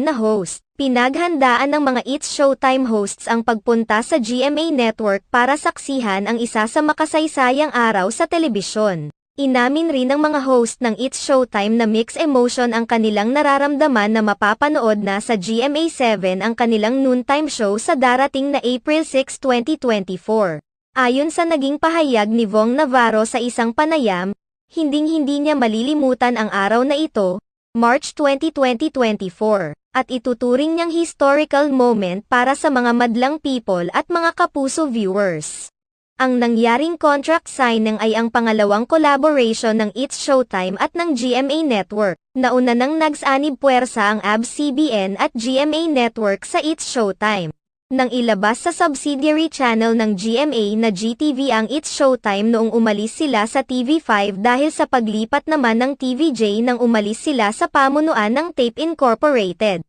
na host. Pinaghandaan ng mga It's Showtime hosts ang pagpunta sa GMA Network para saksihan ang isa sa makasaysayang araw sa telebisyon. Inamin rin ng mga host ng It's Showtime na mixed emotion ang kanilang nararamdaman na mapapanood na sa GMA7 ang kanilang noontime show sa darating na April 6, 2024. Ayon sa naging pahayag ni Vong Navarro sa isang panayam, hinding-hindi niya malilimutan ang araw na ito, March 20, 2024, at ituturing niyang historical moment para sa mga madlang people at mga kapuso viewers. Ang nangyaring contract signing ay ang pangalawang collaboration ng It's Showtime at ng GMA Network. Nauna nang nagsanib puwersa ang ABS-CBN at GMA Network sa It's Showtime. Nang ilabas sa subsidiary channel ng GMA na GTV ang It's Showtime noong umalis sila sa TV5 dahil sa paglipat naman ng TVJ nang umalis sila sa pamunuan ng Tape Incorporated.